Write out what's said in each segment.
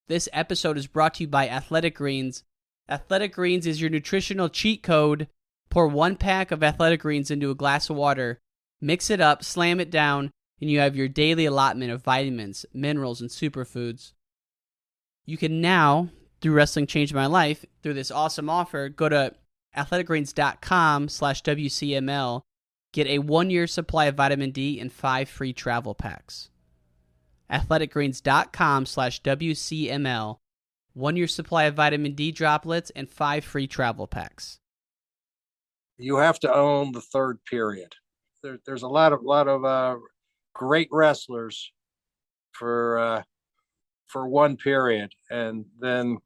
This episode is brought to you by Athletic Greens. Athletic Greens is your nutritional cheat code. Pour 1 pack of Athletic Greens into a glass of water, mix it up, slam it down, and you have your daily allotment of vitamins, minerals, and superfoods. You can now, through Wrestling Changed My Life, through this awesome offer, go to athleticgreens.com/WCML, get a 1-year supply of vitamin D and 5 free travel packs. athleticgreens.com/WCML, 1-year supply of vitamin D droplets and 5 free travel packs. You have to own the third period. There's a lot of great wrestlers for one period, and then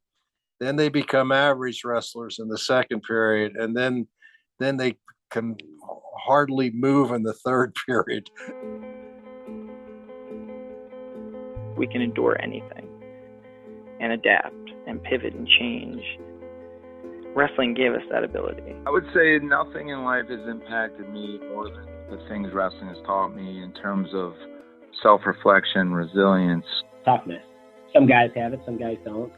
they become average wrestlers in the second period, and then they can hardly move in the third period. We can endure anything and adapt and pivot and change. Wrestling gave us that ability. I would say nothing in life has impacted me more than the things wrestling has taught me in terms of self-reflection, resilience. Toughness. Some guys have it, some guys don't.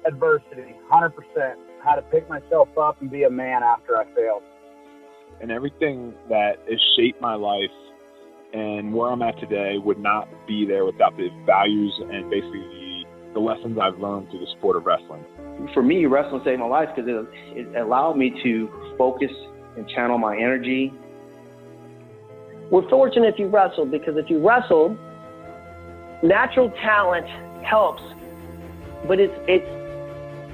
Adversity, 100%. How to pick myself up and be a man after I failed. And everything that has shaped my life and where I'm at today would not be there without the values and basically the lessons I've learned through the sport of wrestling. For me, wrestling saved my life because it allowed me to focus and channel my energy. We're fortunate if you wrestled, because if you wrestled, natural talent helps, but it's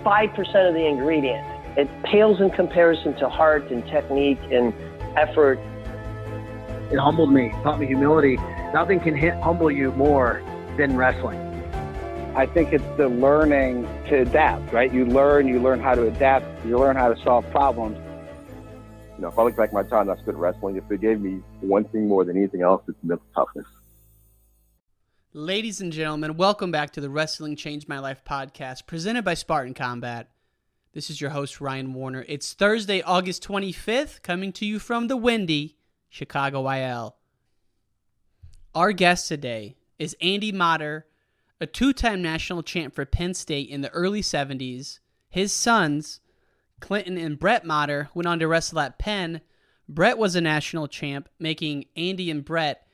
5% of the ingredient. It pales in comparison to heart and technique and effort. It humbled me, taught me humility. Nothing can humble you more than wrestling. I think it's the learning to adapt, right? You learn how to adapt, you learn how to solve problems. You know, if I look back at my time I spent wrestling, if it gave me one thing more than anything else, it's mental toughness. Ladies and gentlemen, welcome back to the Wrestling Changed My Life podcast, presented by Spartan Combat. This is your host, Ryan Warner. It's Thursday, August 25th, coming to you from the windy Chicago IL. Our guest today is Andy Motter, a 2-time national champ for Penn State in the early 70s. His sons, Clinton and Brett Motter, went on to wrestle at Penn. Brett was a national champ, making Andy and Brett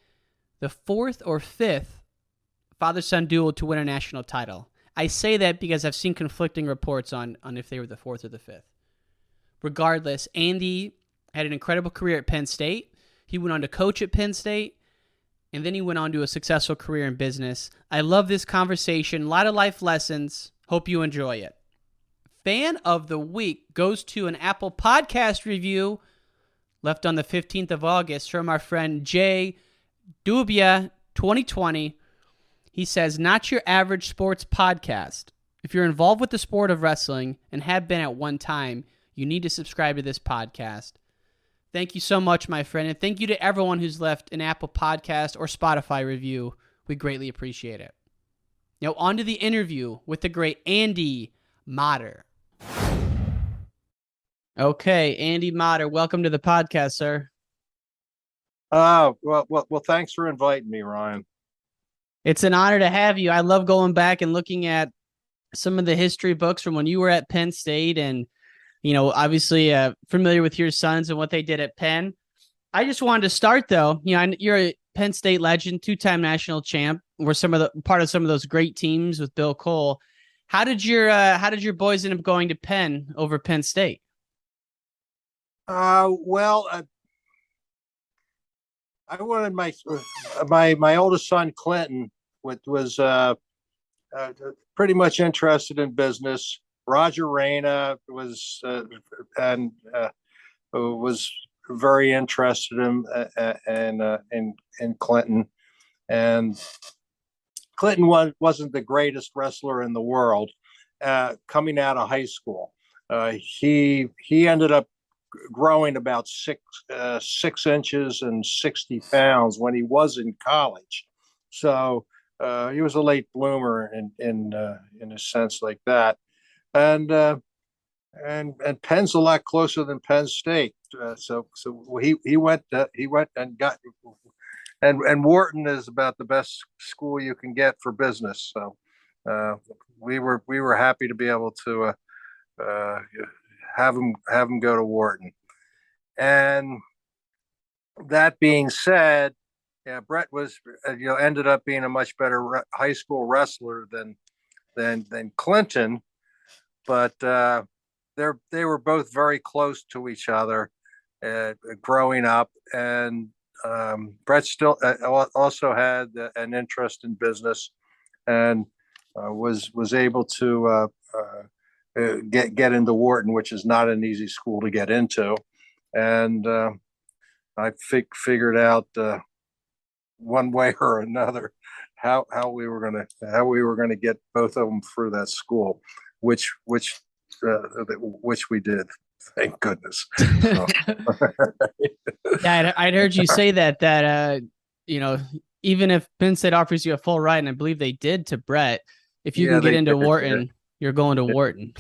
the 4th or 5th father-son duo to win a national title. I say that because I've seen conflicting reports on if they were the 4th or the 5th. Regardless, Andy had an incredible career at Penn State. He went on to coach at Penn State, and then he went on to a successful career in business. I love this conversation. A lot of life lessons. Hope you enjoy it. Fan of the Week goes to an Apple Podcast review left on the 15th of August from our friend Jay Dubia 2020. He says, not your average sports podcast. If you're involved with the sport of wrestling and have been at one time, you need to subscribe to this podcast. Thank you so much, my friend, and thank you to everyone who's left an Apple Podcast or Spotify review. We greatly appreciate it. Now, on to the interview with the great Andy Motter. Okay, Andy Motter, welcome to the podcast, sir. Well, thanks for inviting me, Ryan. It's an honor to have you. I love going back and looking at some of the history books from when you were at Penn State and, you know, obviously familiar with your sons and what they did at Penn. I just wanted to start, though. You know, you're a Penn State legend, 2-time national champ. We're part of some of those great teams with Bill Cole. How did your boys end up going to Penn over Penn State? I wanted my oldest son, Clinton, was pretty much interested in business. Roger Reina was very interested in Clinton, and Clinton wasn't the greatest wrestler in the world coming out of high school. He ended up growing about 6 inches and 60 pounds when he was in college. So he was a late bloomer in a sense like that. And Penn's a lot closer than Penn State. So he went and got, and Wharton is about the best school you can get for business. So we were happy to be able to have him go to Wharton. And that being said, yeah, Brett was ended up being a much better high school wrestler than Clinton, but they were both very close to each other growing up, and Brett still also had an interest in business, and was able to get into Wharton, which is not an easy school to get into, and I figured out one way or another how we were gonna get both of them through that school, which we did, thank goodness. So. Yeah, I'd heard you say that even if Penn State offers you a full ride, and I believe they did to Brett, if you can get into Wharton, you're going to Wharton.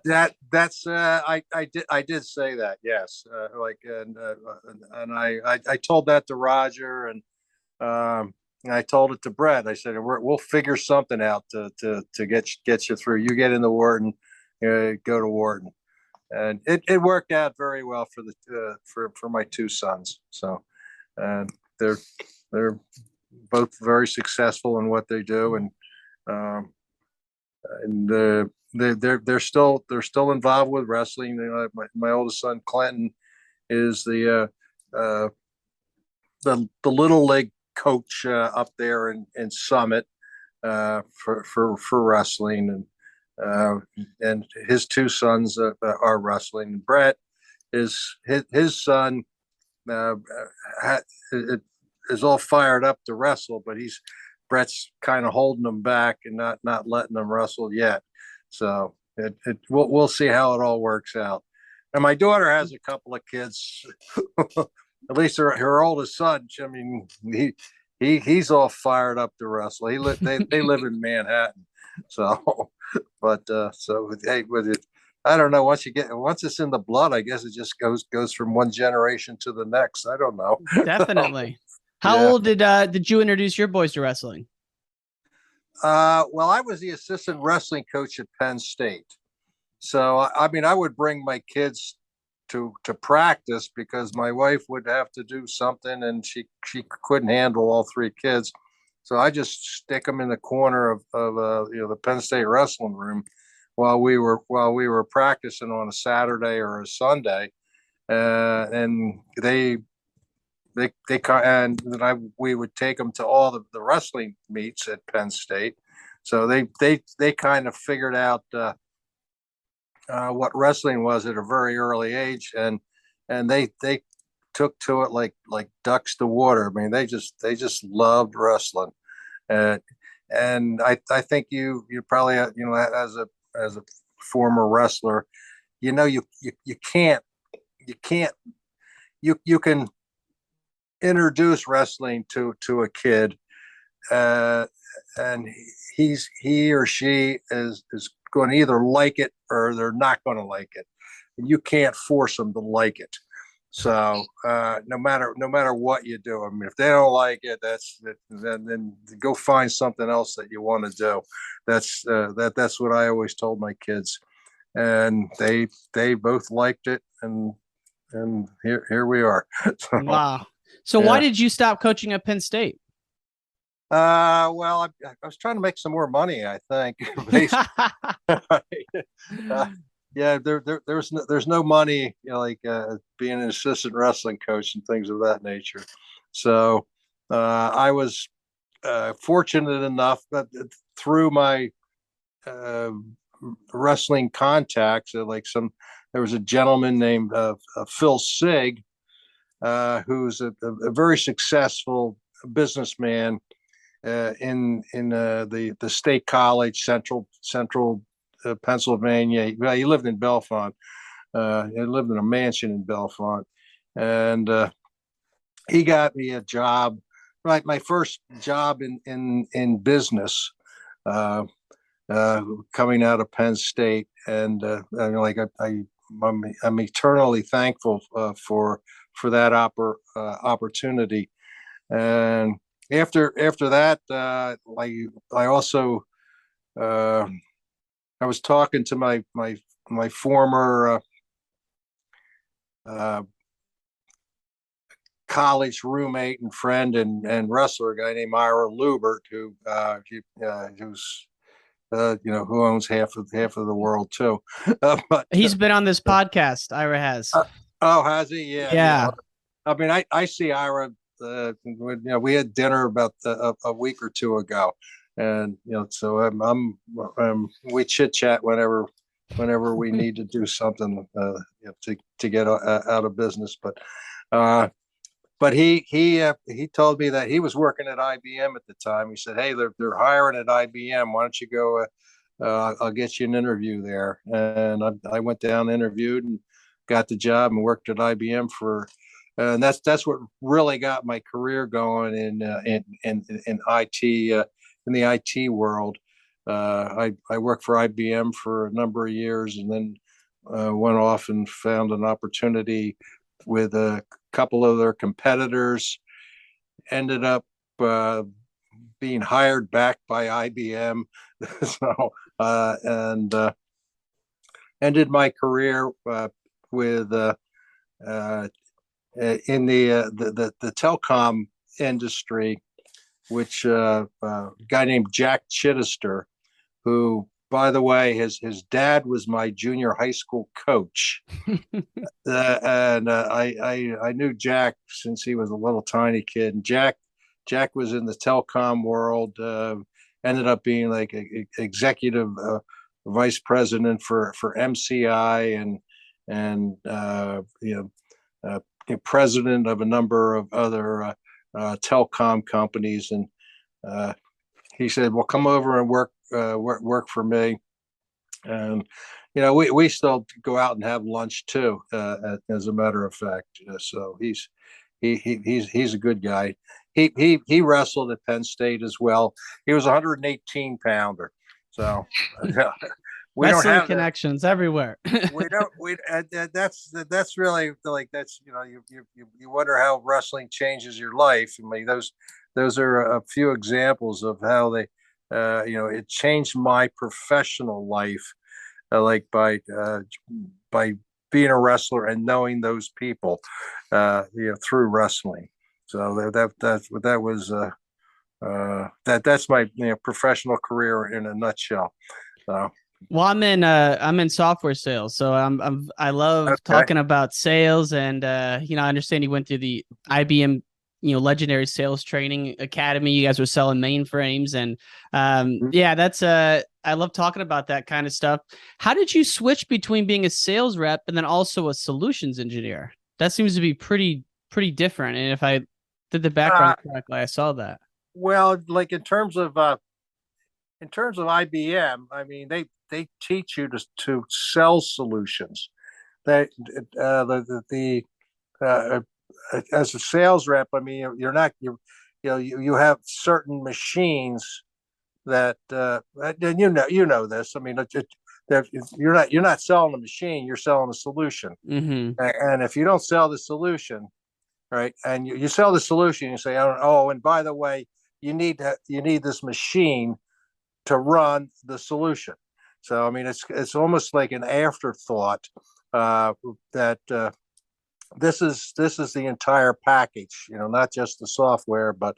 That's I did say that, yes. And I told that to Roger, and I told it to Brett. I said we'll figure something out to get you through. You get into Wharton, go to Wharton, and it worked out very well for my two sons. So, and they're both very successful in what they do, and they're still involved with wrestling. My oldest son Clinton is the little league coach up there in Summit for wrestling, and his two sons are wrestling. Brett is his son is all fired up to wrestle, but Brett's kind of holding them back and not letting them wrestle yet. So we'll see how it all works out. And my daughter has a couple of kids. At least her oldest son. I mean, he's all fired up to wrestle. They live in Manhattan. So, but hey, with it, I don't know. Once it's in the blood, I guess it just goes from one generation to the next. I don't know. Definitely. How old did you introduce your boys to wrestling? Well, I was the assistant wrestling coach at Penn State. So, I mean, I would bring my kids to practice because my wife would have to do something, and she couldn't handle all three kids. So I just stick them in the corner of the Penn State wrestling room while we were practicing on a Saturday or a Sunday, and we would take them to all the wrestling meets at Penn State. So they kind of figured out what wrestling was at a very early age, and they took to it like ducks to water. I mean, they just loved wrestling, and I think you probably as a former wrestler, you can introduce wrestling to a kid, and he or she is going to either like it or they're not going to like it, and you can't force them to like it. So no matter what you do, I mean, if they don't like it, then go find something else that you want to do. That's what I always told my kids, and they both liked it, and here we are. Wow. So why did you stop coaching at Penn State? Well, I was trying to make some more money, I think. Yeah, there's no money, being an assistant wrestling coach and things of that nature. So I was fortunate enough that through my wrestling contacts, there was a gentleman named Phil Sig, who's a very successful businessman in the State College, Central Pennsylvania. Well, he lived in Bellefonte. He lived in a mansion in Bellefonte, and he got me a job. Right, my first job in business, coming out of Penn State, and I'm eternally thankful for that opportunity. And after that, I also I was talking to my former college roommate and friend and wrestler, a guy named Ira Lubert, who's who owns half of the world too. But he's been on this podcast. Ira has. Oh, has he? Yeah. Yeah. I mean, I see Ira. We had dinner about a week or two ago, and so we chit chat whenever we need to do something to get out of business. But he told me that he was working at IBM at the time. He said, "Hey, they're hiring at IBM. Why don't you go? I'll get you an interview there." And I went down, interviewed, and got the job, and worked at IBM and that's what really got my career going in IT, in the IT world. I worked for IBM for a number of years, and then went off and found an opportunity with a couple of their competitors. Ended up being hired back by IBM, so and ended my career with in the telecom industry, which a guy named Jack Chittister, who, by the way, his dad was my junior high school coach. And I knew Jack since he was a little tiny kid. And Jack was in the telecom world, ended up being like executive vice president for MCI and president of a number of other telecom companies. And he said, "Well, come over and work for me." And we still go out and have lunch too, as a matter of fact. So he's a good guy. He wrestled at Penn State as well. He was a 118 pounder. So we don't have connections everywhere. That's really like, that's, you wonder how wrestling changes your life. I mean, those are a few examples of how they, it changed my professional life, like by being a wrestler and knowing those people, through wrestling. So that was that's my professional career in a nutshell. So. Well, I'm in software sales, so I love talking about sales, and I understand you went through the IBM legendary sales training academy. You guys were selling mainframes, and that's I love talking about that kind of stuff. How did you switch between being a sales rep and then also a solutions engineer? That seems to be pretty different. And if I did the background correctly, I saw that. Well, like in terms of IBM, I mean, they teach you to sell solutions. As a sales rep, I mean, you have certain machines that and you know this. I mean, you're not selling a machine, you're selling a solution. Mm-hmm. And if you don't sell the solution, right, and you sell the solution, you say, oh, and by the way, you need this machine to run the solution. So I mean, it's almost like an afterthought that this is the entire package. Not just the software, but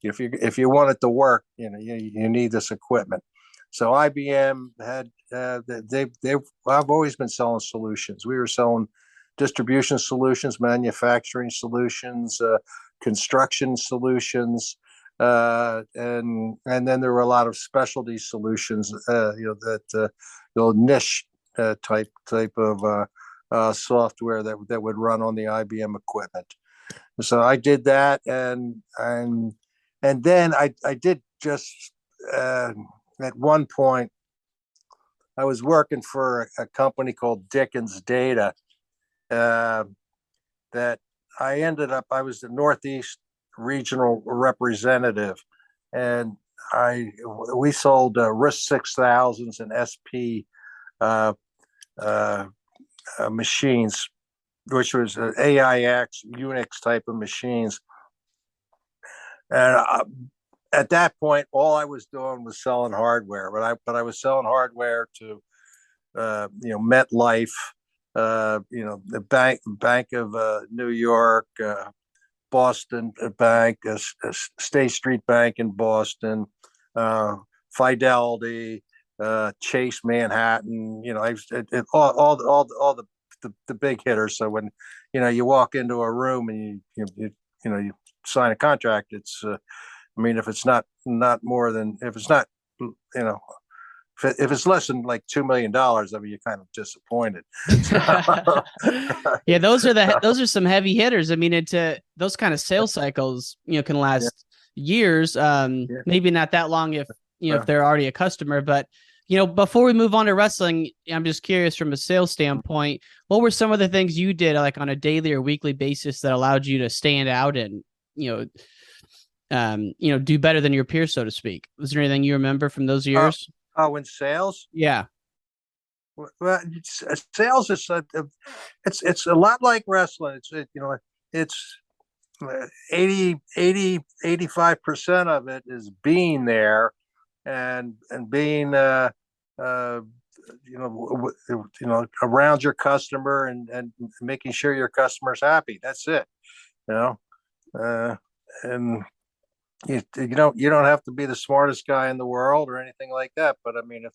if you want it to work, you need this equipment. So IBM had I've always been selling solutions. We were selling distribution solutions, manufacturing solutions, construction solutions. And then there were a lot of specialty solutions, that niche type of software that would run on the IBM equipment. So I did that, and then I did just at one point I was working for a company called Dickens Data, that I was the Northeast regional representative, and we sold RISC 6000s and SP machines, which was AIX Unix type of machines. And at that point, all I was doing was selling hardware, but I was selling hardware to MetLife, the Bank of New York, Boston Bank, State Street Bank in Boston, Fidelity, Chase Manhattan. All the big hitters. So when you walk into a room and you sign a contract, it's if it's not more than, if it's not if it's less than like $2 million, you're kind of disappointed. Yeah, those are some heavy hitters. Those kind of sales cycles, can last years. Maybe not that long if they're already a customer, but before we move on to wrestling, I'm just curious from a sales standpoint, what were some of the things you did like on a daily or weekly basis that allowed you to stand out and, do better than your peers, so to speak? Was there anything you remember from those years? In sales? Yeah. Well, sales is it's a lot like wrestling. It's 85% of it is being there and being around your customer and making sure your customer's happy. That's it. And you don't have to be the smartest guy in the world or anything like that, but if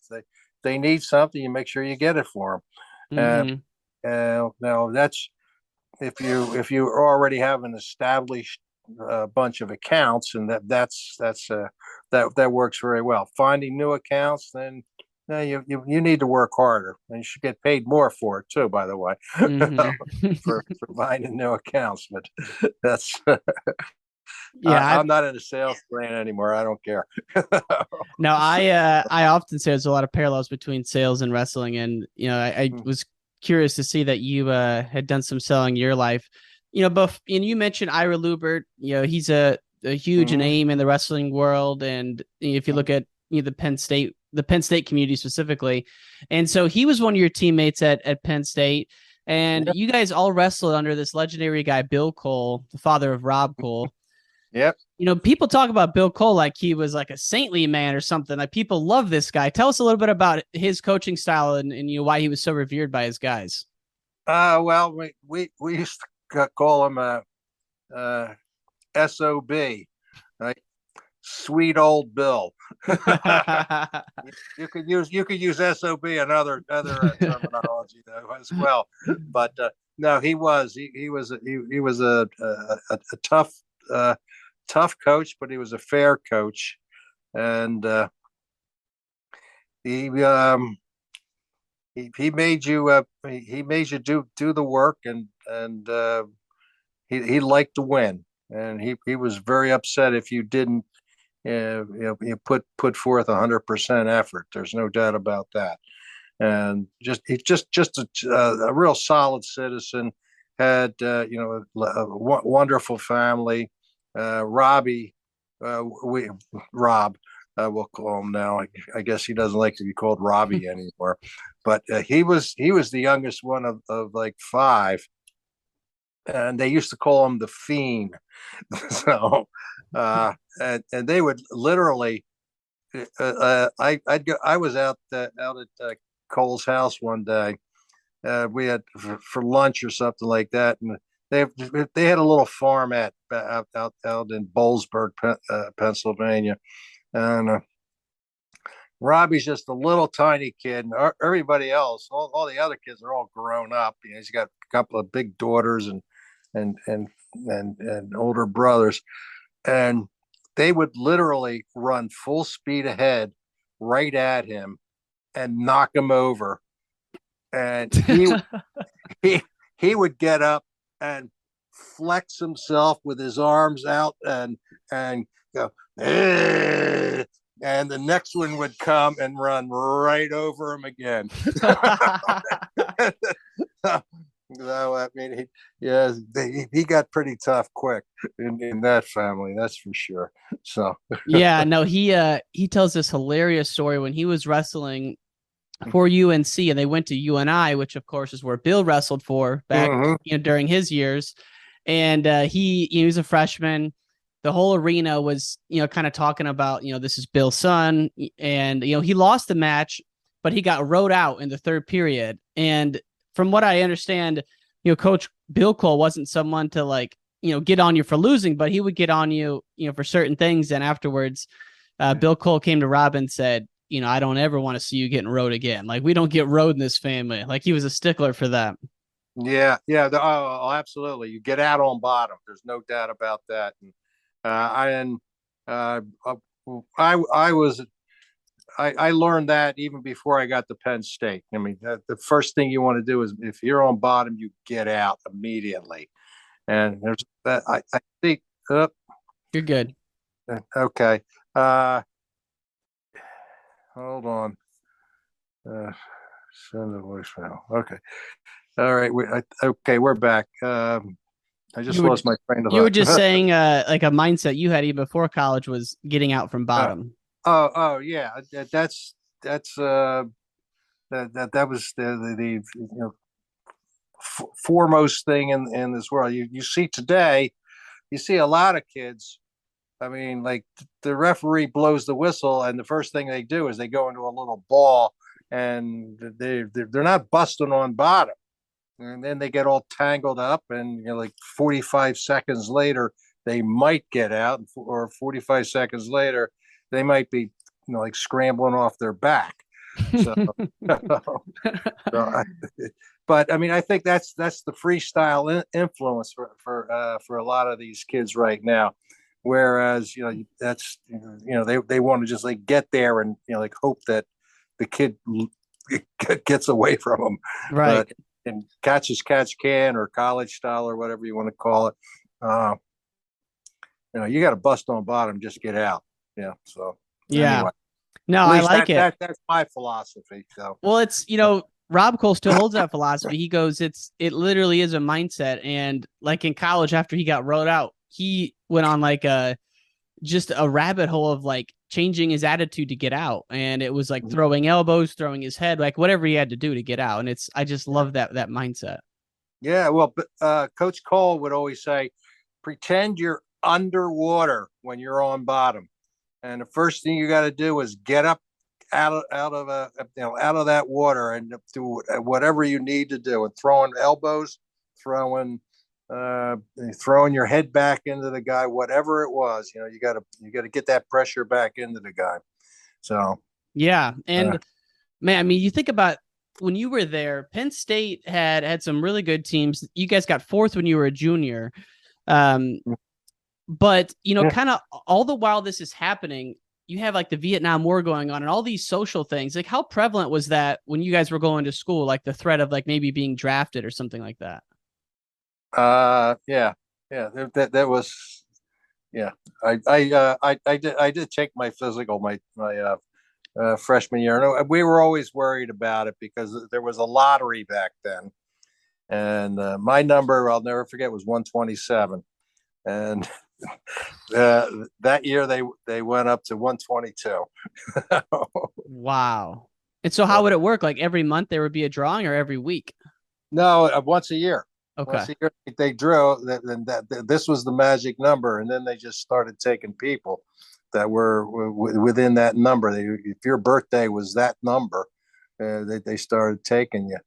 they need something, you make sure you get it for them. Now that's if you already have an established bunch of accounts, and that works very well. Finding new accounts, then you need to work harder, and you should get paid more for it too, by the way. for finding new accounts. But that's yeah, I'm not in a sales plan anymore. I don't care. No, I often say there's a lot of parallels between sales and wrestling, and I was curious to see that you had done some selling in your life. And you mentioned Ira Lubert. He's a huge name in the wrestling world, and if you look at the Penn State community specifically, and so he was one of your teammates at Penn State, and you guys all wrestled under this legendary guy Bill Cole, the father of Rob Cole. Yep. People talk about Bill Cole like he was like a saintly man or something. Like, people love this guy. Tell us a little bit about his coaching style and why he was so revered by his guys. Well, we used to call him SOB, right? Sweet old Bill. You could use SOB and other terminology though as well. But no, he was a tough coach, but he was a fair coach, and he made you do the work, and he liked to win, and he was very upset if you didn't you put forth 100% effort. There's no doubt about that. And he's just a real solid citizen. Had a wonderful family. Robbie, Rob, we'll call him now. I guess he doesn't like to be called Robbie anymore, but he was the youngest one of like 5, and they used to call him the Fiend. So, and they would literally. I was out at Cole's house one day. We had for lunch or something like that, and they had a little farm out in Boalsburg, Pennsylvania, and Robbie's just a little tiny kid, and everybody else, all the other kids are all grown up. He's got a couple of big daughters and older brothers, and they would literally run full speed ahead right at him and knock him over. And he would get up and flex himself with his arms out and go, and the next one would come and run right over him again. So he got pretty tough quick in that family, that's for sure. So yeah, no, he tells this hilarious story when he was wrestling for UNC, and they went to UNI, which of course is where Bill wrestled for back during his years. And he was a freshman, the whole arena was, kind of talking about, this is Bill's son. And, he lost the match, but he got rode out in the third period. And from what I understand, Coach Bill Cole wasn't someone to like, get on you for losing, but he would get on you, for certain things. And afterwards, Bill Cole came to Rob and said, I don't ever want to see you getting rode again. Like, we don't get rode in this family. Like, he was a stickler for that. Yeah. Absolutely. You get out on bottom. There's no doubt about that. And I learned that even before I got to Penn State. I mean, the first thing you want to do is if you're on bottom, you get out immediately. And there's that. I think you're good. Okay. Hold on. Send a voicemail. Okay. All right. We're back. I just lost my train of thought. You were just saying, like a mindset you had even before college was getting out from bottom. Yeah. That was the foremost thing in this world. You see today, you see a lot of kids. I mean, like the referee blows the whistle, and the first thing they do is they go into a little ball, and they're not busting on bottom, and then they get all tangled up, and like 45 seconds later they might get out, or 45 seconds later they might be like scrambling off their back. So, but I mean, I think that's the freestyle influence for a lot of these kids right now. Whereas, that's, they want to just like get there and, like hope that the kid gets away from them. Right. And catch can or college style or whatever you want to call it. You got to bust on bottom, just get out. Yeah. So, yeah. Anyway. No, I like it. That's my philosophy. So, well, it's, Rob Cole still holds that philosophy. He goes, it literally is a mindset. And like in college, after he got rode out, he went on like just a rabbit hole of like changing his attitude to get out. And it was like throwing elbows, throwing his head, like whatever he had to do to get out. And I just love that mindset. Yeah. Well, Coach Cole would always say, pretend you're underwater when you're on bottom. And the first thing you got to do is get up out of that water and do whatever you need to do, and throwing elbows, throwing your head back into the guy, whatever it was, you got to get that pressure back into the guy. So, yeah. And man, I mean, you think about when you were there, Penn State had some really good teams. You guys got fourth when you were a junior. But, kind of all the while this is happening, you have like the Vietnam War going on and all these social things. Like, how prevalent was that when you guys were going to school? Like the threat of like maybe being drafted or something like that? Yeah. That was, yeah. I did take my physical my freshman year. And we were always worried about it because there was a lottery back then, and my number, I'll never forget, was 127, and that year they went up to 122. Wow. And so how would it work? Like every month there would be a drawing, or every week? No, once a year. Okay. Once a year they drew that this was the magic number, and then they just started taking people that were within that number. If your birthday was that number, they started taking you.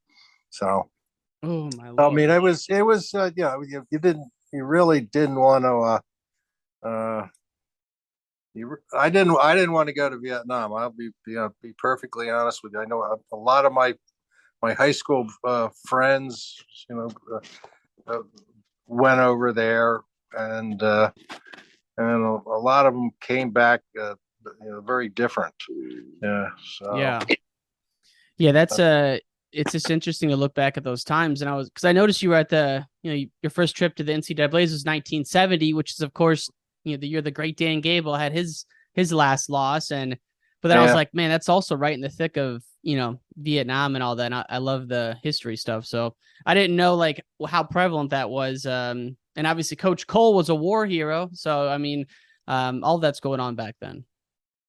So, oh my Lord. I mean, it was you really didn't want to. I didn't want to go to Vietnam. I'll be perfectly honest with you. I know a lot of my high school friends, went over there, and a lot of them came back, very different. Yeah. So. Yeah. That's it's just interesting to look back at those times. And because I noticed you were at your first trip to the NCAA's was 1970, which is of course, the year the great Dan Gable had his last loss. But then I was like, man, that's also right in the thick of, Vietnam and all that. And I love the history stuff. So I didn't know like how prevalent that was. And obviously Coach Cole was a war hero. So, I mean, all that's going on back then.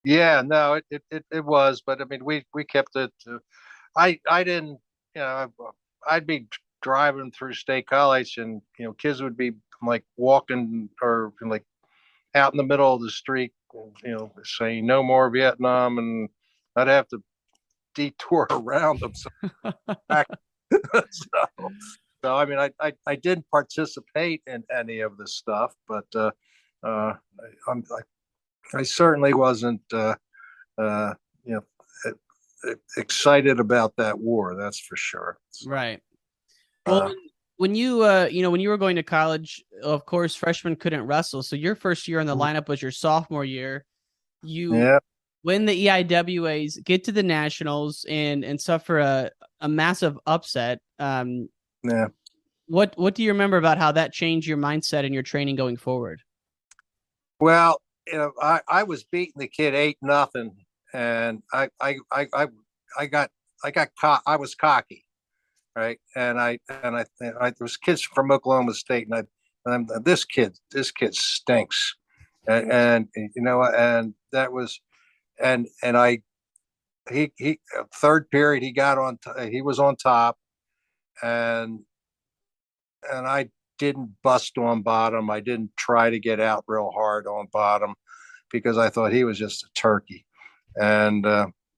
Yeah, no, it was, but I mean, we kept it. I didn't, I'd be driving through State College, and kids would be like walking or like out in the middle of the street, saying no more Vietnam, and I'd have to detour around them. So, so I mean, I didn't participate in any of this stuff, but I certainly wasn't excited about that war. That's for sure. So, right. Well, when you when you were going to college, of course, freshmen couldn't wrestle. So your first year in the lineup was your sophomore year. You win the EIWAs, get to the nationals, and suffer a massive upset. What do you remember about how that changed your mindset and your training going forward? Well, I was beating the kid 8-0, and I was cocky, right? And there was kids from Oklahoma State, and this kid stinks, and that was, and he third period he was on top, and I didn't bust on bottom. I didn't try to get out real hard on bottom because I thought he was just a turkey, and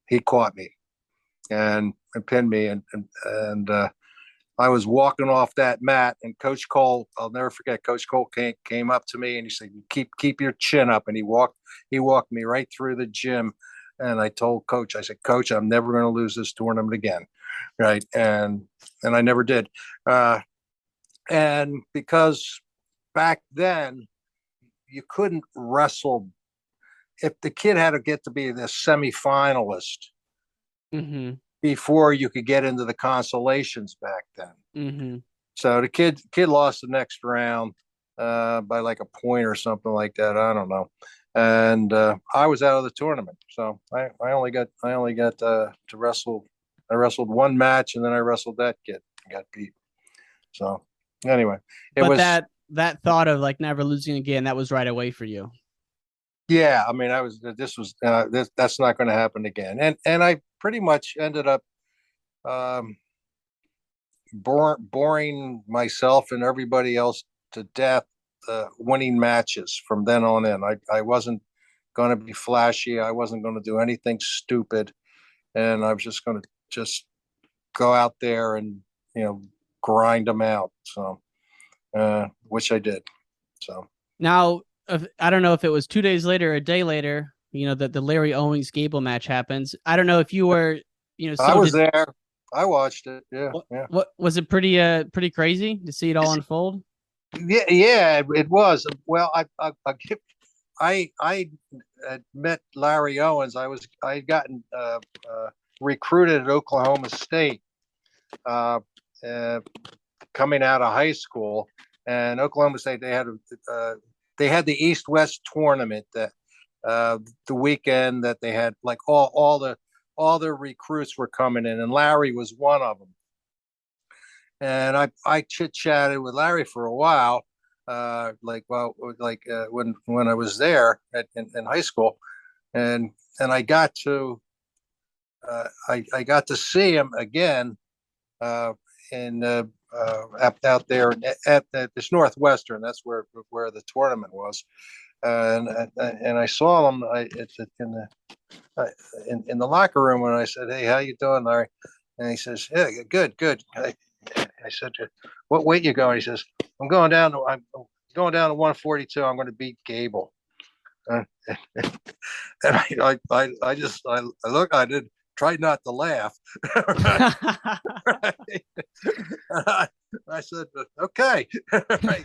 he caught me and pinned me, and I was walking off that mat, and Coach Cole, I'll never forget, Coach Cole came up to me and he said, keep your chin up, and he walked me right through the gym, and I told Coach, I said, Coach, I'm never going to lose this tournament again, right? And I never did. And because back then you couldn't wrestle if the kid had to get to be the semifinalist before you could get into the consolations back then. So the kid lost the next round by like a point or something like that. I don't know. And I was out of the tournament. So I only got to wrestle. I wrestled one match, and then I wrestled that kid and got beat. So anyway, that thought of like never losing again, that was right away for you. Yeah, I mean, that's not going to happen again, and I pretty much ended up boring myself and everybody else to death, winning matches from then on in. I wasn't going to be flashy. I wasn't going to do anything stupid, and I was just going to just go out there and grind them out. So, which I did. So now, I don't know if it was 2 days later or a day later, that the Larry Owens Gable match happens. I don't know if you were, I was there. I watched it. Yeah. What was it? Pretty crazy to see it all unfold. Yeah, it was. Well, I had met Larry Owens. I had gotten recruited at Oklahoma State, coming out of high school, and Oklahoma State, they had the East-West tournament that the weekend that they had, like all the recruits were coming in, and Larry was one of them. And I chit-chatted with Larry for a while, when I was there in high school, and I got to see him again out there at this Northwestern. That's where the tournament was, and I saw him in the locker room, and I said, "Hey, how you doing, Larry?" And he says, "Yeah, good." I said, "What weight you going?" He says, I'm going down to 142. I'm going to beat Gable." And I look, I did try not to laugh. Right. I said, "Okay, right.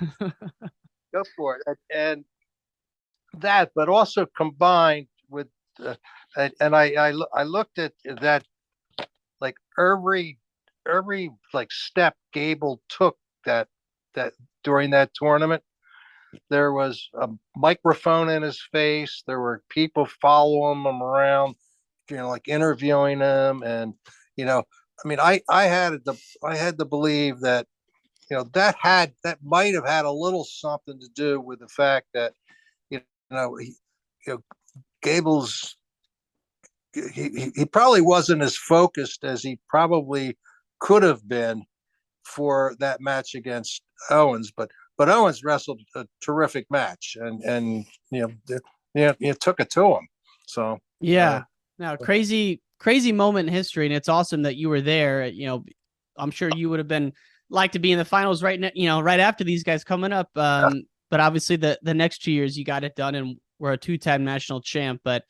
Go for it." And that, but also combined with, and I looked at that, like every like step Gable took that during that tournament, there was a microphone in his face. There were people following him around, like interviewing him, and I mean, I had to believe that that might have had a little something to do with the fact that Gable's he probably wasn't as focused as he probably could have been for that match against Owens, but Owens wrestled a terrific match, and it took it to him. So yeah, now crazy moment in history, and it's awesome that you were there. I'm sure you would have been like to be in the finals right after these guys coming up. But obviously the next 2 years you got it done, and we're a 2-time national champ. But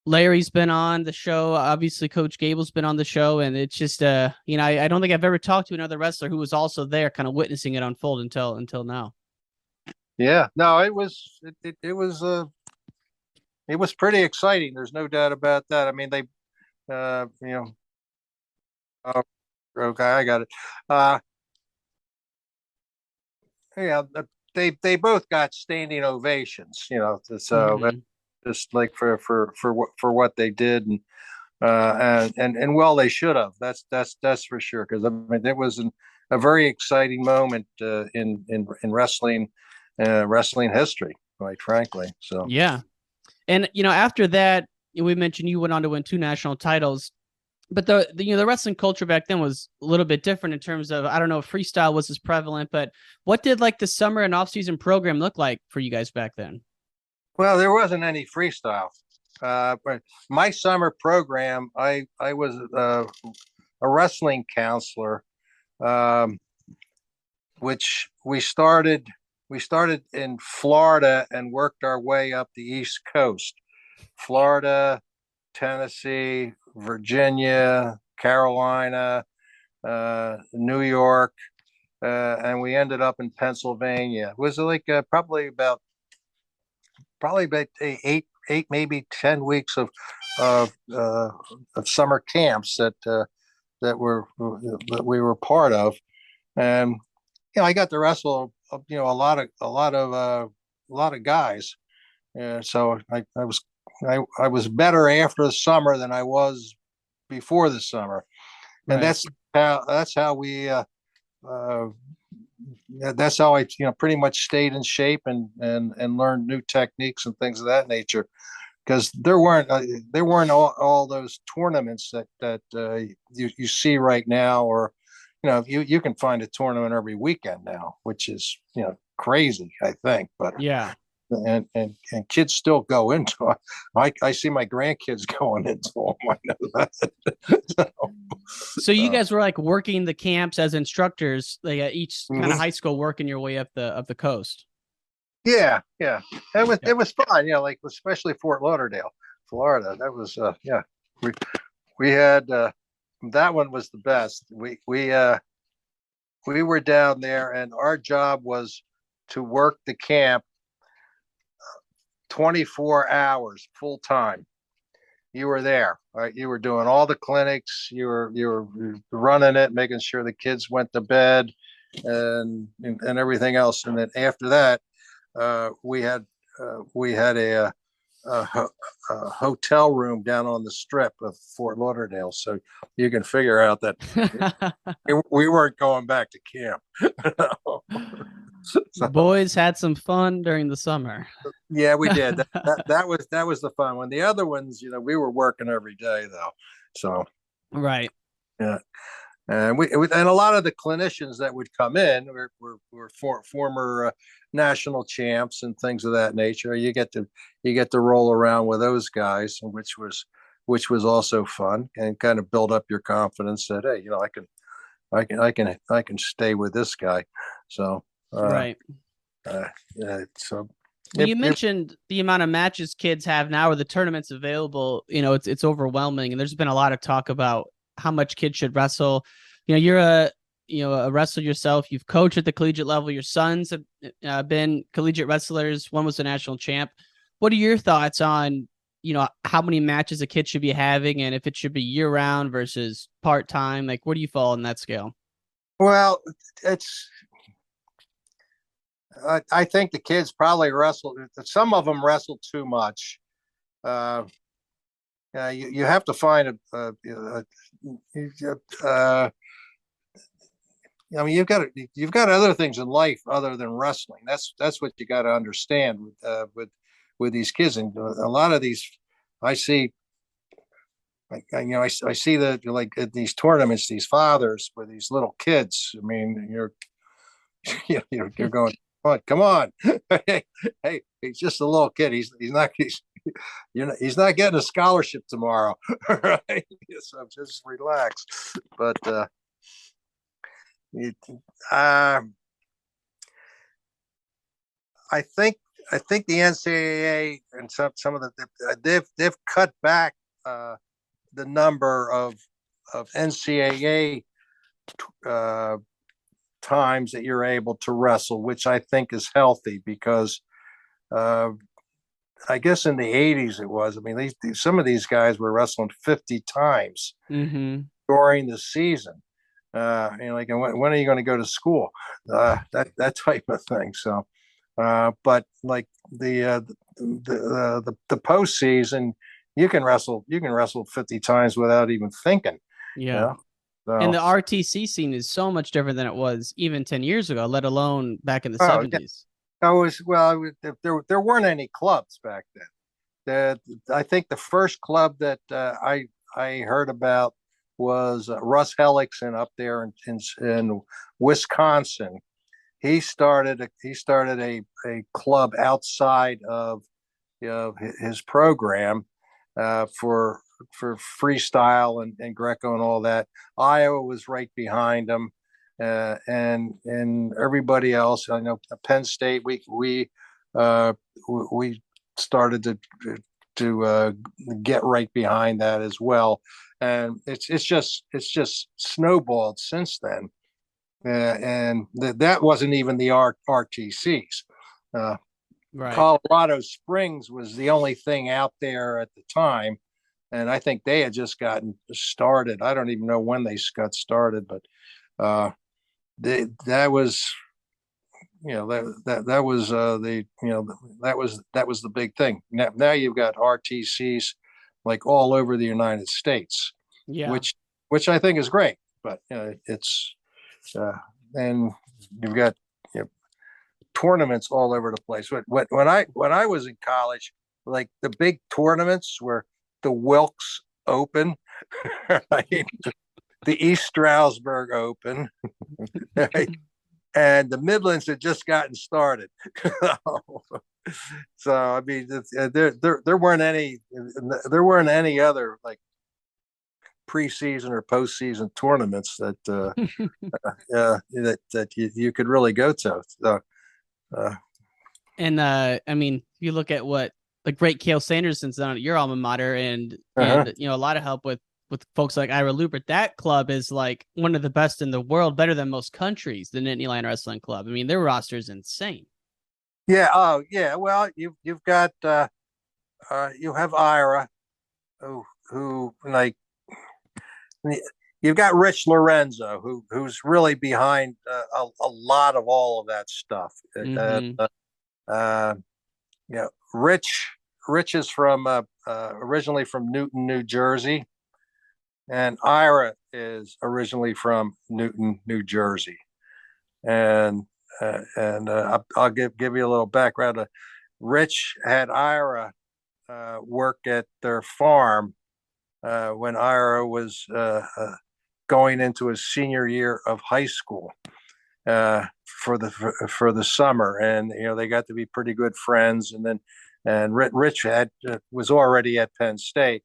Larry's been on the show. Obviously, Coach Gable's been on the show, and it's just, I don't think I've ever talked to another wrestler who was also there, kind of witnessing it unfold until now. Yeah, no, it was pretty exciting. There's no doubt about that. I mean, they, okay, I got it. Yeah, they both got standing ovations. So just like for what they did, and well, they should have. That's for sure. Because I mean, it was a very exciting moment in wrestling history, quite frankly. So yeah, and after that, we mentioned you went on to win 2 national titles. But the wrestling culture back then was a little bit different in terms of, I don't know if freestyle was as prevalent, but what did like the summer and off-season program look like for you guys back then? Well, there wasn't any freestyle. But my summer program, I was a wrestling counselor, which we started in Florida and worked our way up the East Coast, Florida, Tennessee, Virginia, Carolina, New York, and we ended up in Pennsylvania. It was like probably about 8, maybe 10 weeks of summer camps that we were part of, and I got to wrestle a lot of guys, so I was better after the summer than I was before the summer, and right. that's how I pretty much stayed in shape and learned new techniques and things of that nature, because there weren't all those tournaments that you see right now, or you can find a tournament every weekend now, which is crazy, I think, but yeah. And kids still go into it. I see my grandkids going into them. I know that. So you guys were like working the camps as instructors, like at each kind of high school, working your way up the coast. Yeah. It was fun. Like especially Fort Lauderdale, Florida. That was we had that one was the best. We were down there, and our job was to work the camp 24 hours full time. You were there, right? You were doing all the clinics. You were running it, making sure the kids went to bed, and everything else. And then after that, we had a hotel room down on the strip of Fort Lauderdale, so you can figure out that we weren't going back to camp. So, boys had some fun during the summer. Yeah, we did. That was the fun one. The other ones, we were working every day though. So right. Yeah. And and a lot of the clinicians that would come in were former national champs and things of that nature. You get to roll around with those guys, which was also fun, and kind of build up your confidence that, hey, I can stay with this guy. So right. So you mentioned the amount of matches kids have now, or the tournaments available. It's overwhelming, and there's been a lot of talk about how much kids should wrestle. You're a wrestler yourself. You've coached at the collegiate level. Your sons have been collegiate wrestlers. One was a national champ. What are your thoughts on, how many matches a kid should be having, and if it should be year-round versus part-time? Like, where do you fall on that scale? Well, I think the kids probably wrestle. Some of them wrestle too much. You have to find you've got other things in life other than wrestling. That's what you got to understand with these kids. And a lot of these, I see, I see that, like, at these tournaments, these fathers with these little kids. I mean, you're going, come on. Hey, he's just a little kid. He's not getting a scholarship tomorrow. Right? So just relax. But I think the NCAA and some of they've cut back the number of NCAA times that you're able to wrestle, which I think is healthy because I guess in the 80s it was. I mean, some of these guys were wrestling 50 times during the season. Like, when are you going to go to school? That type of thing. So, but like the postseason, you can wrestle 50 times without even thinking. Yeah. So, and the RTC scene is so much different than it was even 10 years ago, let alone back in the 70s. Yeah. There weren't any clubs back then. I think the first club that I heard about was Russ Hellickson up there in Wisconsin. He started a club outside of his program for freestyle and Greco and all that. Iowa was right behind him, and everybody else. I know Penn State. We started to get right behind that as well, and it's just snowballed since then. And that wasn't even the RTCs. Right. Colorado Springs was the only thing out there at the time, and I think they had just gotten started. I don't even know when they got started, but that was the big thing. Now you've got RTCs like all over the United States, which I think is great. But it's and you've got tournaments all over the place. When I was in college, like the big tournaments were the Wilkes Open, right? The East Stroudsburg Open, right? And the Midlands had just gotten started. So I mean, there weren't any other like preseason or postseason tournaments that that you could really go to. So, I mean, you look at what the great Cael Sanderson's done at your alma mater, and a lot of help with folks like Ira Lubert. That club is like one of the best in the world, better than most countries, the Nittany Lion Wrestling Club. I mean, their roster is insane. Yeah. Oh, yeah. Well, you've got you have Ira, who like you've got Rich Lorenzo, who's really behind a lot of all of that stuff. Rich is from originally from Newton, New Jersey. And Ira is originally from Newton, New Jersey, and I'll give you a little background. Rich had Ira work at their farm when Ira was going into his senior year of high school for the summer, and they got to be pretty good friends. And Rich was already at Penn State.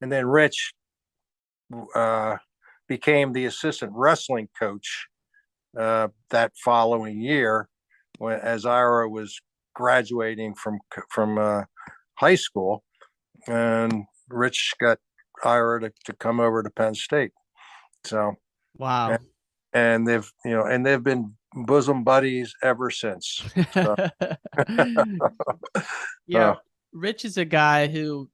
And then Rich became the assistant wrestling coach that following year, as Ira was graduating from high school, and Rich got Ira to come over to Penn State. So wow, and they've been bosom buddies ever since. So. Yeah, Rich is a guy who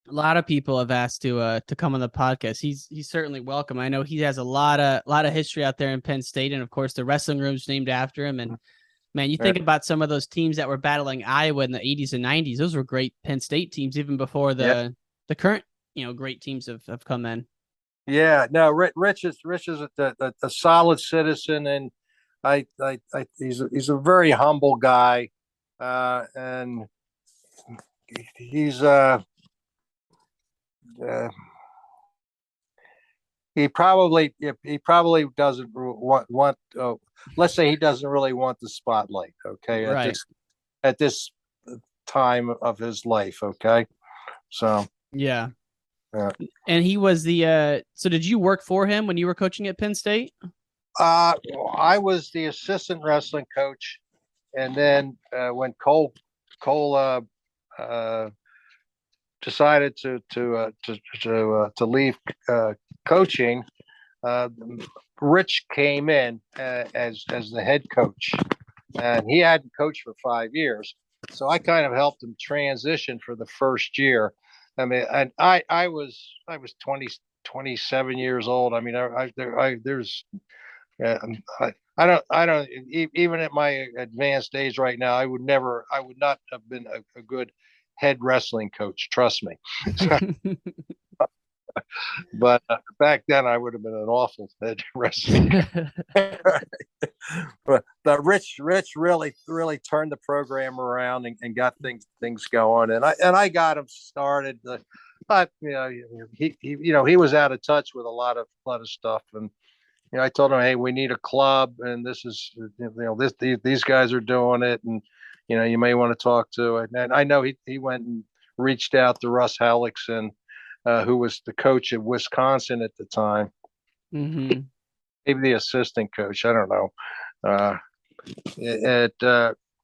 a lot of people have asked to come on the podcast. He's certainly welcome. I know he has a lot of history out there in Penn State, and of course the wrestling room's named after him. And man, you think about some of those teams that were battling Iowa in the 80s and 90s. Those were great Penn State teams, even before the current great teams have come in. Yeah, no, Rich is a solid citizen, and he's a very humble guy, and he's he probably doesn't let's say he doesn't really want the spotlight. Okay. Right. At this time of his life. Okay. So, yeah. And he was so did you work for him when you were coaching at Penn State? I was the assistant wrestling coach. And then when Cole decided to leave coaching, Rich came in as the head coach, and he hadn't coached for 5 years. So I kind of helped him transition for the first year. I mean, and I was 27 years old. I mean, I don't even at my advanced age right now, I would not have been a good head wrestling coach. Trust me. But back then I would have been an awful head wrestling. But Rich really turned the program around and got things going. And I got him started. But he was out of touch with a lot of stuff. And I told him, hey, we need a club, and this is these guys are doing it, and you may want to talk to it. And I know he went and reached out to Russ Hellickson, who was the coach of Wisconsin at the time. Mm-hmm. Maybe the assistant coach, I don't know.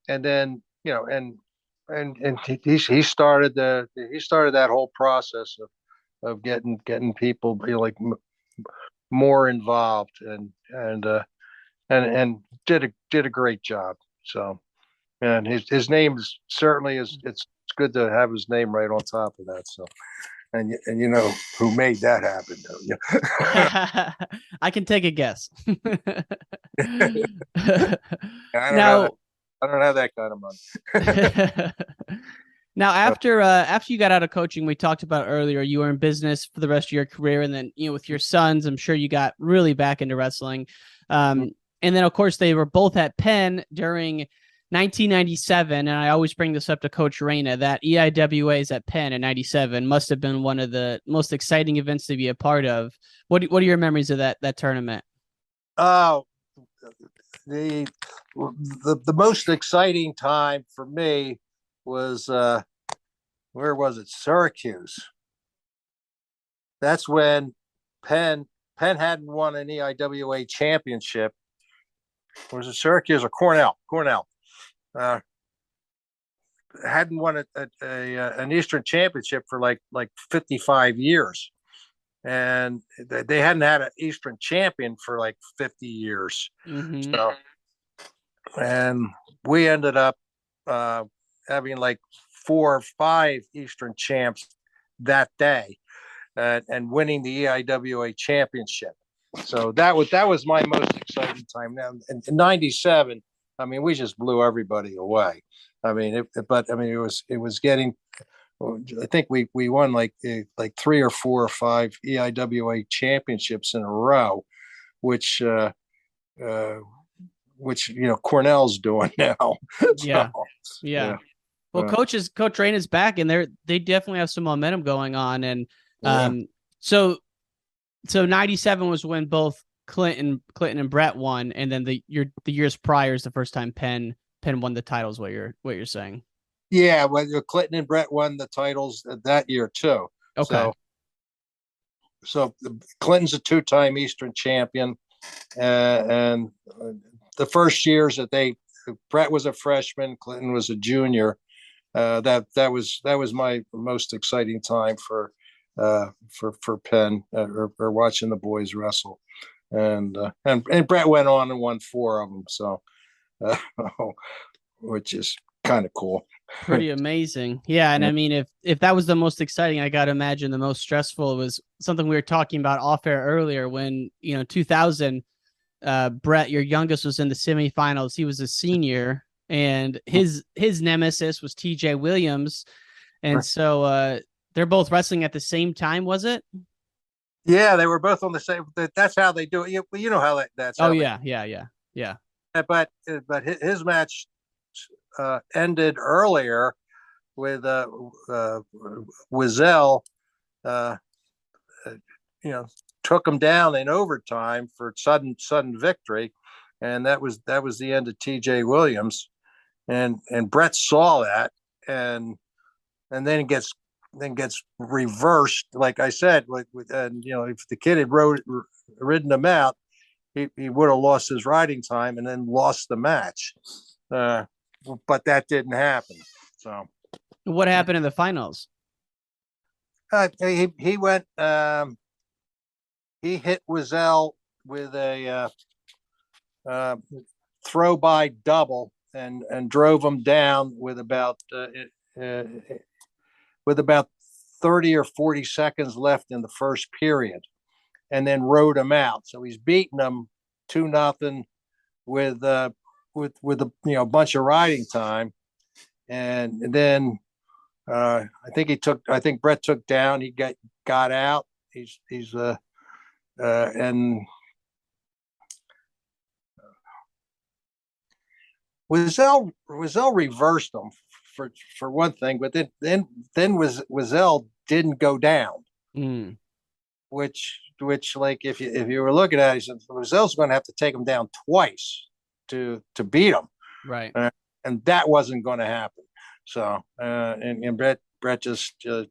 And then and he started that whole process of getting people more involved and did a great job. So, and his name is certainly it's good to have his name right on top of that. So, and you know who made that happen, don't you? I can take a guess. I don't have that kind of money. Now, after you got out of coaching, we talked about earlier, you were in business for the rest of your career, and then with your sons, I'm sure you got really back into wrestling. And then, of course, they were both at Penn during 1997, and I always bring this up to Coach Reina, that EIWAs at Penn in 97 must have been one of the most exciting events to be a part of. What are your memories of that tournament? Oh, the most exciting time for me was where was it? Syracuse. That's when Penn hadn't won an EIWA championship. Was it Syracuse or Cornell? Cornell hadn't won an Eastern championship for like 55 years, and they hadn't had an Eastern champion for like 50 years. Mm-hmm. So, and we ended up having like 4 or 5 Eastern champs that day, and winning the EIWA championship. So that was my most exciting time. Now in '97, I mean, we just blew everybody away. I mean, it was getting. I think we won like 3 or 4 or 5 EIWA championships in a row, which Cornell's doing now. Yeah. Well, Coach Reina's back, and they definitely have some momentum going on. And so 97 was when both Clinton and Brett won, and then the years prior is the first time Penn won the titles. What you're saying? Yeah, well, Clinton and Brett won the titles that year too. Okay. So Clinton's a 2-time Eastern champion, and the first years that Brett was a freshman, Clinton was a junior. That was my most exciting time for Penn, or watching the boys wrestle, and Brett went on and won 4 of them. So, which is kind of cool. Pretty amazing. Yeah. And I mean, if that was the most exciting, I got to imagine the most stressful was something we were talking about off air earlier when, 2000, Brett, your youngest, was in the semifinals. He was a senior, and his nemesis was TJ Williams. And so they're both wrestling at the same time, was it? Yeah, they were both on the same. That's how they do it. You know how that's. Oh, yeah. But his match ended earlier with Wizell, took him down in overtime for sudden victory, and that was the end of T.J. Williams, and Brett saw that, and then it gets reversed. Like I said, and if the kid had ridden him out, he would have lost his riding time and then lost the match. But that didn't happen. So what happened in the finals? He went. He hit Wazell with a throw by double and drove him down with about 30 or 40 seconds left in the first period, and then rode him out. So he's beating him 2-0 with a bunch of riding time, and then I think Brett took down. He got out. And Wazell reversed him for one thing, but then Wazell didn't go down, which like if you were looking at it, he said Wazell's going to have to take him down twice to beat him, right? And that wasn't going to happen. So and Brett just it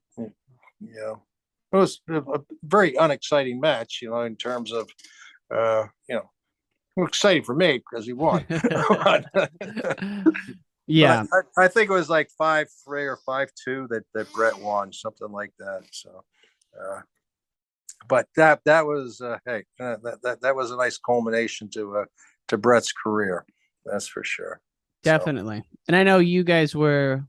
was a very unexciting match, in terms of, exciting for me because he won. Yeah. I think it was like 5-3 or 5-2 that Brett won, something like that. So, but that was, that was a nice culmination to Brett's career. That's for sure. Definitely. So. And I know you guys were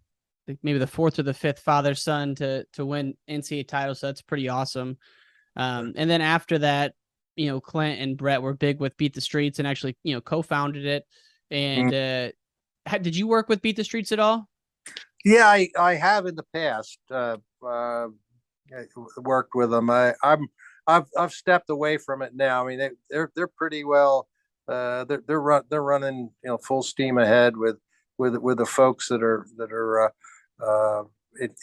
maybe the fourth or the fifth father-son to win NCAA titles. So that's pretty awesome. And then after that, Clint and Brett were big with Beat the Streets and actually, co-founded it. And did you work with Beat the Streets at all? Yeah, I have in the past worked with them. I've stepped away from it now. I mean, they're pretty well. They're running full steam ahead with the folks that are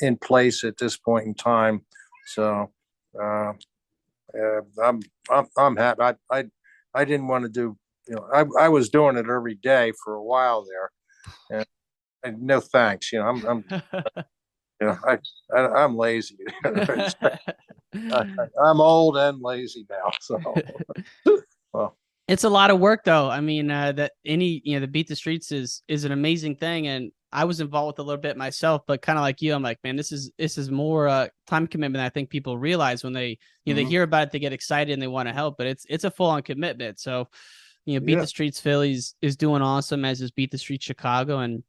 in place at this point in time. So I'm happy. I didn't want to do. I was doing it every day for a while there, and no thanks. I'm I'm lazy. I'm old and lazy now. So well. It's a lot of work, though. I mean, the Beat the Streets is an amazing thing, and I was involved with a little bit myself. But kind of like you, I'm like, man, this is more time commitment than I think people realize when they they hear about it, they get excited and they want to help. But it's a full on commitment. So, Beat the Streets Phillies is doing awesome, as is Beat the Streets Chicago. And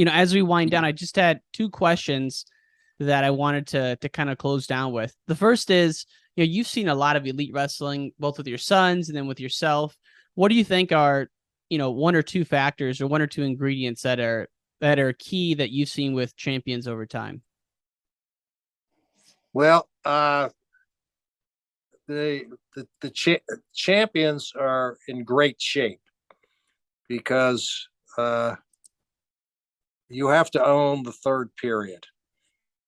as we wind down, I just had two questions that I wanted to kind of close down with. The first is, you've seen a lot of elite wrestling, both with your sons and then with yourself. What do you think are, one or two factors or one or two ingredients that are key that you've seen with champions over time? Well, the champions are in great shape because you have to own the third period,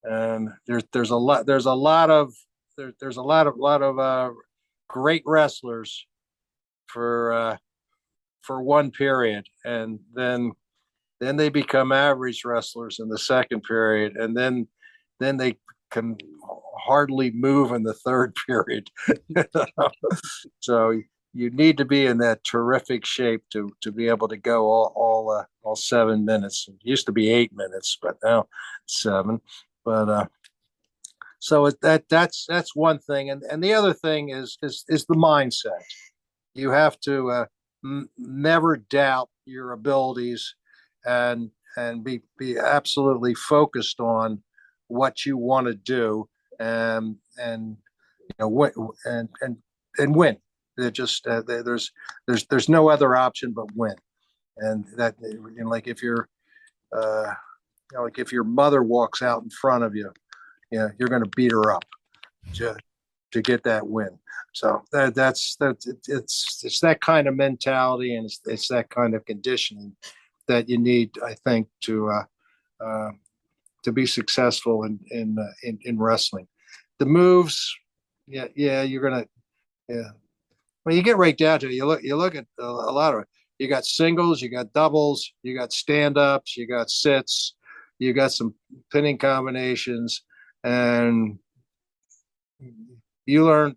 and there's a lot of great wrestlers for one period, and then they become average wrestlers in the second period, and then they can hardly move in the third period. So you need to be in that terrific shape to be able to go all 7 minutes. It used to be 8 minutes, but now 7. But so that's one thing, and the other thing is the mindset. You have to never doubt your abilities, and be absolutely focused on what you want to do, and win. They're just there's no other option but win, and that like if you're like if your mother walks out in front of you, you're going to beat her up to get that win. So it's that kind of mentality, and it's that kind of conditioning that you need, I think, to be successful in wrestling. The moves, you're Yeah. Well, you get right down to it. You look at a lot of it. You got singles, you got doubles, you got stand-ups, you got sits, you got some pinning combinations, and you learn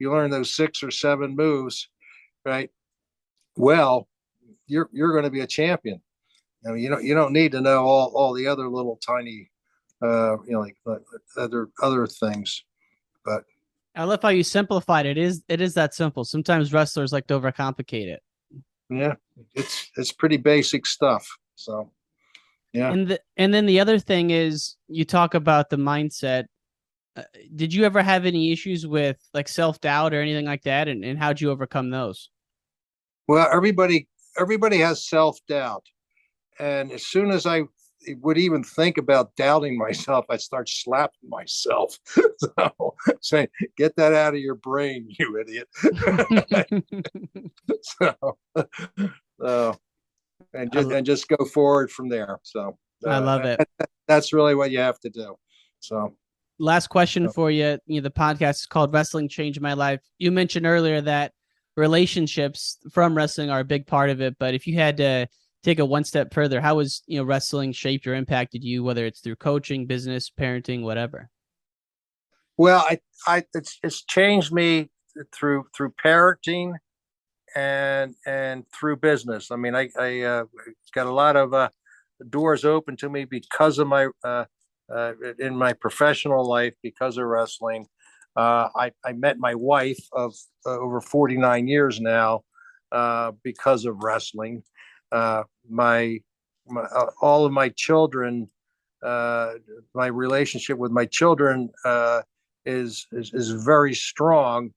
those 6 or 7 moves, right? Well, you're going to be a champion. I mean, you don't need to know all the other little tiny, like other things, but. I love how you simplified it. It is that simple. Sometimes wrestlers like to overcomplicate it. Yeah, it's pretty basic stuff. So, yeah. And then the other thing is you talk about the mindset. Did you ever have any issues with like self-doubt or anything like that? And how'd you overcome those? Well, everybody has self-doubt. And as soon as I would even think about doubting myself, I'd start slapping myself. So saying, get that out of your brain, you idiot. And just go forward from there. So I love it. That's really what you have to do. So last question for you. The podcast is called Wrestling Changed My Life. You mentioned earlier that relationships from wrestling are a big part of it, but if you had to take it one step further, how has wrestling shaped or impacted you, whether it's through coaching, business, parenting, whatever? Well, it's changed me through parenting and through business. I mean, I got a lot of doors open to me because of my in my professional life because of wrestling. I met my wife of over 49 years now because of wrestling. My all of my children, my relationship with my children is very strong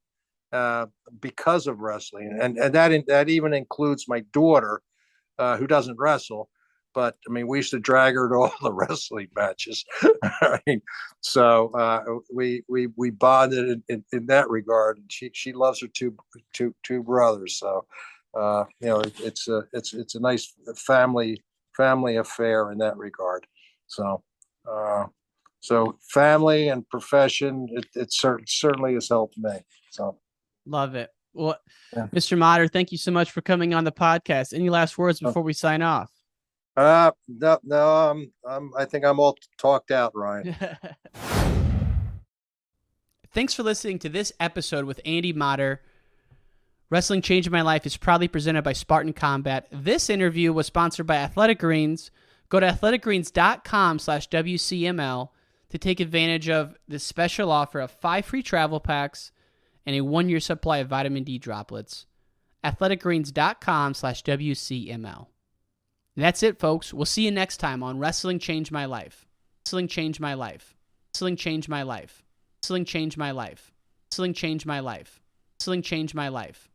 because of wrestling, and that even includes my daughter, who doesn't wrestle, but I mean we used to drag her to all the wrestling matches. Right? So we bonded in that regard, and she loves her two brothers. So. It's a nice family affair in that regard. So, so family and profession, it certainly has helped me. So, love it. Well, yeah. Mr. Motter, thank you so much for coming on the podcast. Any last words before we sign off? No, I think I'm all talked out, Ryan. Thanks for listening to this episode with Andy Motter. Wrestling Changed My Life is proudly presented by Spartan Combat. This interview was sponsored by Athletic Greens. Go to athleticgreens.com/WCML to take advantage of this special offer of 5 free travel packs and a 1-year supply of vitamin D droplets. athleticgreens.com/WCML. That's it, folks. We'll see you next time on Wrestling Changed My Life. Wrestling Changed My Life. Wrestling Changed My Life. Wrestling Changed My Life. Wrestling Changed My Life. Wrestling Changed My Life.